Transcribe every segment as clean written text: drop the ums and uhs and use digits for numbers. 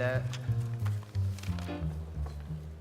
la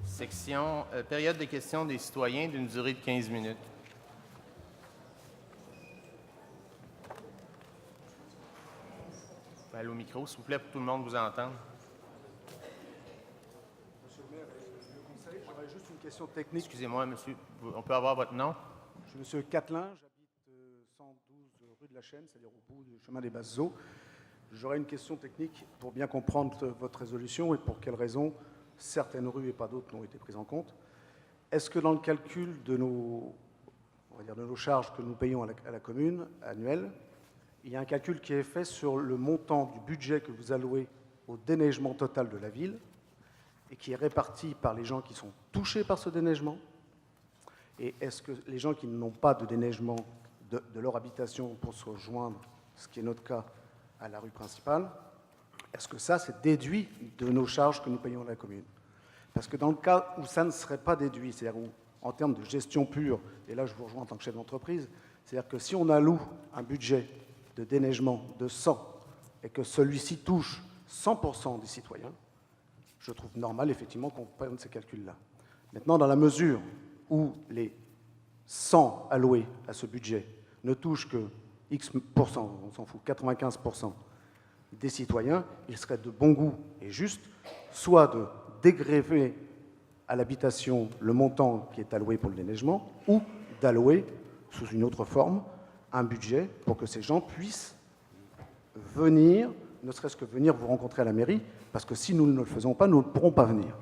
section période de questions des citoyens d'une durée de 15 minutes. Allez au micro, s'il vous plaît, pour que tout le monde vous entende. Monsieur le maire et le conseil, j'aurais juste une question technique. Excusez-moi, monsieur, on peut avoir votre nom? Je suis monsieur Catelin, j'habite 112 rue de la Chaîne, c'est-à-dire au bout du chemin des Basses Eaux. J'aurais une question technique pour bien comprendre votre résolution et pour quelles raisons certaines rues et pas d'autres n'ont été prises en compte. Est-ce que dans le calcul de nos charges que nous payons à la commune annuelle, il y a un calcul qui est fait sur le montant du budget que vous allouez au déneigement total de la ville et qui est réparti par les gens qui sont touchés par ce déneigement? Et est-ce que les gens qui n'ont pas de déneigement de leur habitation pour se rejoindre, ce qui est notre cas, à la rue principale, est-ce que ça, c'est déduit de nos charges que nous payons à la commune? Parce que dans le cas où ça ne serait pas déduit, c'est-à-dire où, en termes de gestion pure, et là je vous rejoins en tant que chef d'entreprise, c'est-à-dire que si on alloue un budget de déneigement de 100 et que celui-ci touche 100% des citoyens, je trouve normal effectivement qu'on prenne ces calculs-là. Maintenant, dans la mesure où les 100 alloués à ce budget ne touchent que X%, on s'en fout, 95% des citoyens, il serait de bon goût et juste soit de dégréver à l'habitation le montant qui est alloué pour le déneigement ou d'allouer, sous une autre forme, un budget pour que ces gens puissent venir, ne serait-ce que venir vous rencontrer à la mairie, parce que si nous ne le faisons pas, nous ne pourrons pas venir.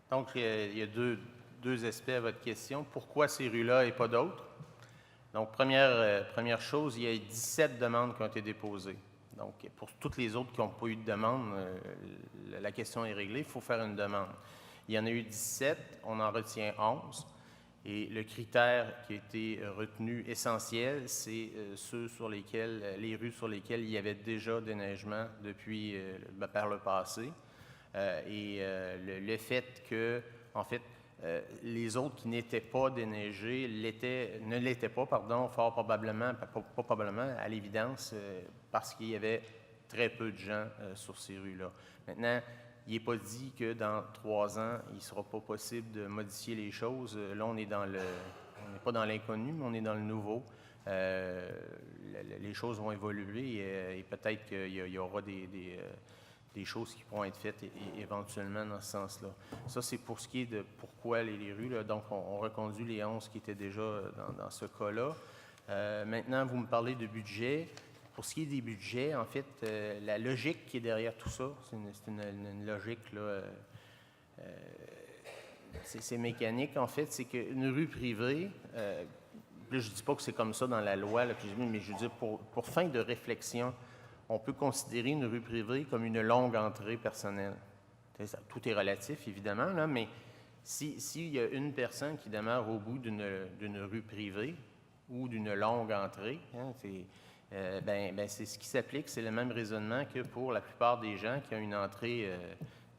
Donc, il y a deux aspects à votre question. Pourquoi ces rues-là et pas d'autres? Donc, première chose, il y a 17 demandes qui ont été déposées. Donc, pour toutes les autres qui n'ont pas eu de demande, la question est réglée, il faut faire une demande. Il y en a eu 17, on en retient 11. Et le critère qui a été retenu essentiel, c'est les rues sur lesquelles il y avait déjà déneigement depuis par le passé. Le fait que, en fait, les autres qui n'étaient pas déneigés ne l'étaient pas, fort probablement, pas probablement, à l'évidence, parce qu'il y avait très peu de gens sur ces rues-là. Maintenant, il n'est pas dit que dans 3 ans, il ne sera pas possible de modifier les choses. Là, on n'est pas dans l'inconnu, mais on est dans le nouveau. Les choses vont évoluer et peut-être qu'il y aura des choses qui pourront être faites éventuellement dans ce sens-là. Ça, c'est pour ce qui est de pourquoi les rues. Là. Donc, on reconduit les 11 qui étaient déjà dans ce cas-là. Maintenant, vous me parlez de budget. Pour ce qui est des budgets, en fait, la logique qui est derrière tout ça, c'est une logique, là, c'est mécanique, en fait. C'est qu'une rue privée, là, je ne dis pas que c'est comme ça dans la loi, là, mais je veux dire, pour fin de réflexion, on peut considérer une rue privée comme une longue entrée personnelle. Tout est relatif, évidemment, là, mais s'il y a une personne qui demeure au bout d'une rue privée ou d'une longue entrée, hein, c'est ce qui s'applique, c'est le même raisonnement que pour la plupart des gens qui ont une entrée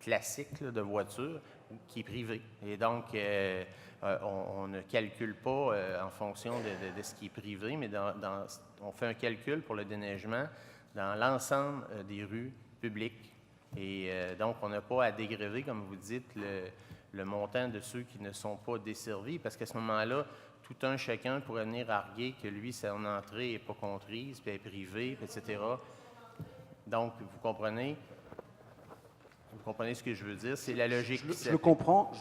classique là, de voiture qui est privée. Et donc, on ne calcule pas en fonction de ce qui est privé, mais on fait un calcul pour le déneigement dans l'ensemble des rues publiques. Et donc, on n'a pas à dégréver, comme vous dites, le montant de ceux qui ne sont pas desservis, parce qu'à ce moment-là, tout un chacun pourrait venir arguer que lui, son entrée n'est pas comprise, puis elle est privée, etc. Donc, vous comprenez ce que je veux dire? C'est la logique. Je le comprends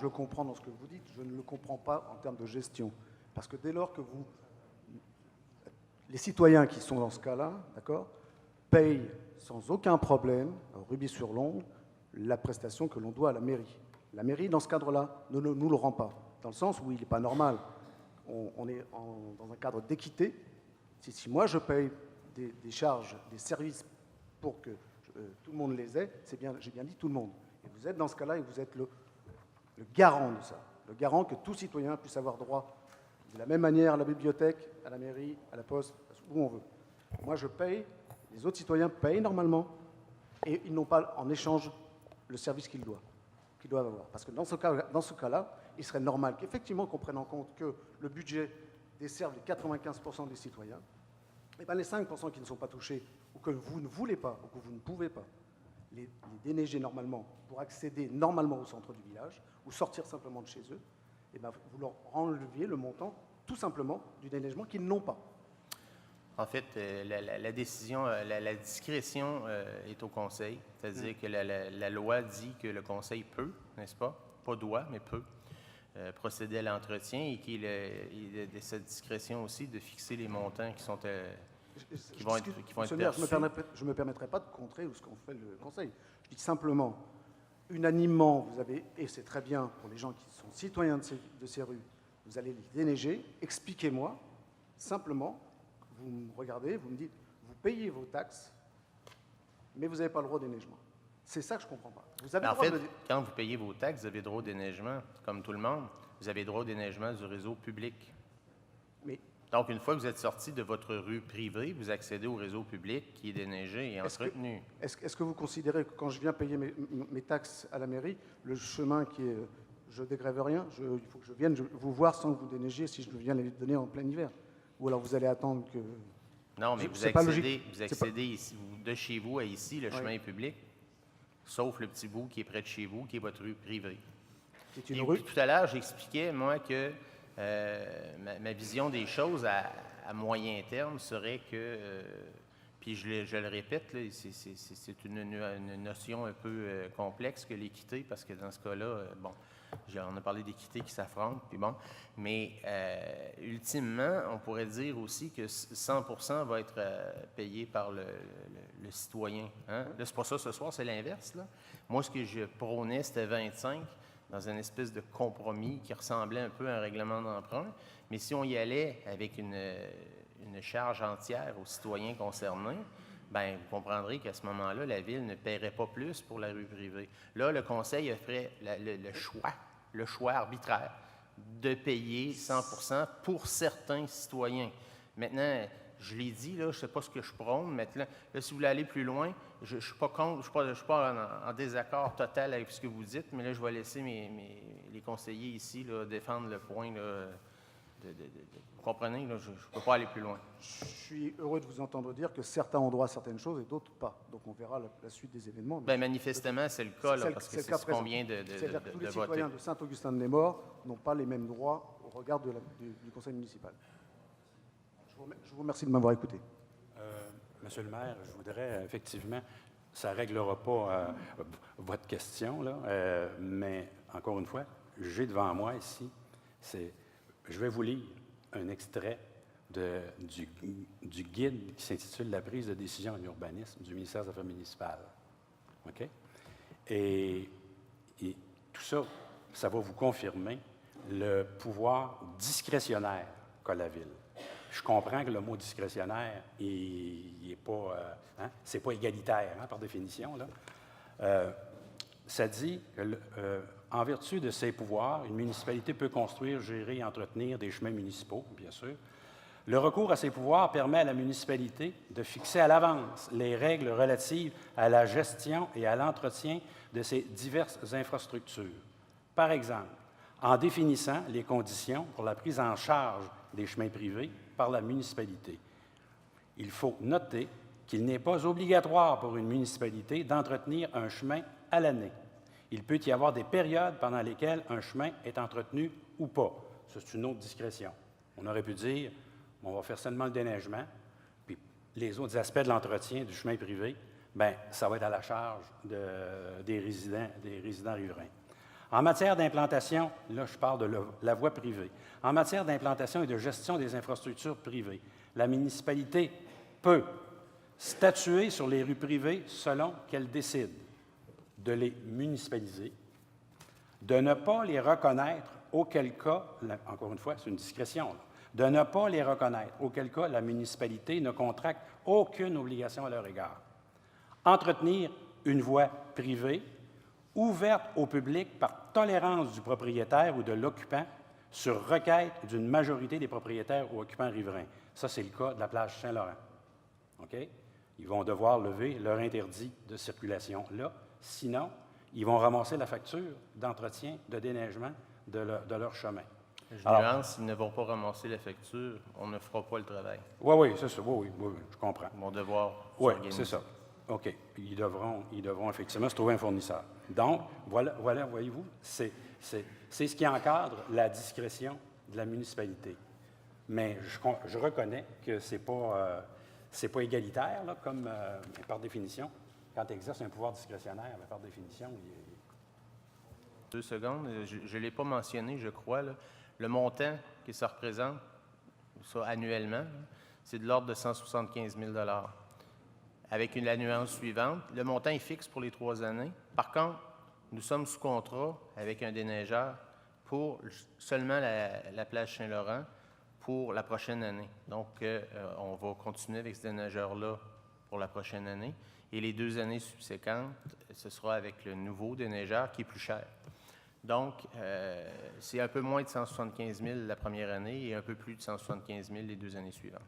dans ce que vous dites, je ne le comprends pas en termes de gestion. Parce que dès lors que les citoyens qui sont dans ce cas-là, d'accord, payent sans aucun problème, à Ruby-sur-Londe, la prestation que l'on doit à la mairie. La mairie, dans ce cadre-là, ne nous le rend pas. Dans le sens où il n'est pas normal. On est dans un cadre d'équité. Si moi je paye des charges, des services pour que tout le monde les ait, j'ai bien dit tout le monde. Et vous êtes dans ce cas-là et vous êtes le garant de ça. Le garant que tout citoyen puisse avoir droit de la même manière à la bibliothèque, à la mairie, à la poste, où on veut. Moi je paye, les autres citoyens payent normalement et ils n'ont pas en échange le service qu'ils doivent avoir. Parce que dans ce cas-là, il serait normal qu'effectivement qu'on prenne en compte que le budget desserve les 95% des citoyens, et bien les 5% qui ne sont pas touchés, ou que vous ne voulez pas, ou que vous ne pouvez pas, les déneiger normalement pour accéder normalement au centre du village ou sortir simplement de chez eux, et ben, vous leur enleviez le montant tout simplement du déneigement qu'ils n'ont pas. En fait, la décision, la discrétion est au conseil, c'est-à-dire que la loi dit que le conseil peut, n'est-ce pas, pas doit, mais peut, procéder à l'entretien et qu'il a de cette discrétion aussi de fixer les montants qui sont qui vont être Monsieur le maire, perçus. je ne me permettrai pas de contrer ce qu'en fait le conseil. Je dis simplement, unanimement, vous avez, et c'est très bien pour les gens qui sont citoyens de ces rues, vous allez les déneiger, expliquez-moi, simplement, vous me regardez, vous me dites, vous payez vos taxes, mais vous n'avez pas le droit au déneigement. C'est ça que je ne comprends pas. Vous avez En le droit fait, de... quand vous payez vos taxes, vous avez droit au déneigement, comme tout le monde. Vous avez droit au déneigement du réseau public. Mais Donc, une fois que vous êtes sorti de votre rue privée, vous accédez au réseau public qui est déneigé et entretenu. est-ce que vous considérez que quand je viens payer mes taxes à la mairie, le chemin qui est... Je dégrève rien, il faut que je vienne vous voir sans que vous déneigiez si je viens les donner en plein hiver. Ou alors vous allez attendre que... Non, mais C'est pas logique. vous accédez ici, de chez vous à ici, le chemin est public, sauf le petit bout qui est près de chez vous, qui est votre rue privée. C'est une Et rue. puis, tout à l'heure, j'expliquais, moi, que ma vision des choses à moyen terme serait que, puis je le répète, là, c'est une notion un peu complexe que l'équité, parce que dans ce cas-là, bon, on a parlé d'équité qui s'affronte, puis bon, mais ultimement, on pourrait dire aussi que 100% va être payé par le citoyen. Hein? Là, c'est pas ça ce soir, c'est l'inverse. Là. Moi, ce que je prônais, c'était 25, dans une espèce de compromis qui ressemblait un peu à un règlement d'emprunt. Mais si on y allait avec une charge entière aux citoyens concernés, bien, vous comprendrez qu'à ce moment-là, la Ville ne paierait pas plus pour la rue privée. Là, le Conseil ferait le choix arbitraire de payer 100% pour certains citoyens. Maintenant, je l'ai dit, là, je ne sais pas ce que je prône. Maintenant, là, si vous voulez aller plus loin, je ne suis pas contre, je suis pas en désaccord total avec ce que vous dites, mais là, je vais laisser les conseillers ici là, défendre le point. Là, vous comprenez, là, je ne peux pas aller plus loin. Je suis heureux de vous entendre dire que certains ont droit à certaines choses et d'autres pas. Donc on verra la suite des événements. Bien, manifestement, c'est le cas, là, parce que c'est ce qu'on vient de C'est-à-dire que tous les voter. citoyens de Saint-Augustin-de-Némore n'ont pas les mêmes droits au regard du conseil municipal. Je vous remercie de m'avoir écouté. Monsieur le maire, je voudrais effectivement, ça ne réglera pas votre question, là, mais encore une fois, j'ai devant moi ici, je vais vous lire un extrait du guide qui s'intitule « La prise de décision en urbanisme » du ministère des Affaires municipales. OK? Et tout ça, ça va vous confirmer le pouvoir discrétionnaire qu'a la Ville. Je comprends que le mot discrétionnaire, il est pas, c'est pas égalitaire, hein, par définition. Là. Ça dit que, en vertu de ses pouvoirs, une municipalité peut construire, gérer et entretenir des chemins municipaux, bien sûr. Le recours à ces pouvoirs permet à la municipalité de fixer à l'avance les règles relatives à la gestion et à l'entretien de ces diverses infrastructures. Par exemple, en définissant les conditions pour la prise en charge des chemins privés par la municipalité. Il faut noter qu'il n'est pas obligatoire pour une municipalité d'entretenir un chemin à l'année. Il peut y avoir des périodes pendant lesquelles un chemin est entretenu ou pas. Ça, c'est une autre discrétion. On aurait pu dire, on va faire seulement le déneigement, puis les autres aspects de l'entretien du chemin privé, bien, ça va être à la charge des résidents riverains. En matière d'implantation, là, je parle de la voie privée. En matière d'implantation et de gestion des infrastructures privées, la municipalité peut statuer sur les rues privées selon qu'elle décide de les municipaliser, de ne pas les reconnaître, auquel cas, encore une fois, c'est une discrétion, là, de ne pas les reconnaître, auquel cas la municipalité ne contracte aucune obligation à leur égard. Entretenir une voie privée ouverte au public par tolérance du propriétaire ou de l'occupant sur requête d'une majorité des propriétaires ou occupants riverains. Ça, c'est le cas de la plage Saint-Laurent. OK? Ils vont devoir lever leur interdit de circulation là. Sinon, ils vont ramasser la facture d'entretien, de déneigement de leur chemin. Je nuance, s'ils ne vont pas ramasser la facture, on ne fera pas le travail. Oui, c'est ça. Oui, je comprends. Ils vont devoir Oui, s'organiser. c'est ça. OK. Ils devront effectivement se trouver un fournisseur. Donc, voilà voyez-vous, c'est ce qui encadre la discrétion de la municipalité. Mais je reconnais que c'est pas égalitaire, là, comme par définition. Quand tu exerces un pouvoir discrétionnaire, ben, par définition, 2 secondes, je ne l'ai pas mentionné, je crois, là. Le montant que ça représente, ça annuellement, là, c'est de l'ordre de 175 000 $. Avec la nuance suivante, le montant est fixe pour les 3 années. Par contre, nous sommes sous contrat avec un déneigeur pour seulement la plage Saint-Laurent pour la prochaine année. Donc, on va continuer avec ce déneigeur-là pour la prochaine année. Et les 2 années subséquentes, ce sera avec le nouveau déneigeur qui est plus cher. Donc, c'est un peu moins de 175 000 la première année et un peu plus de 175 000 les 2 années suivantes.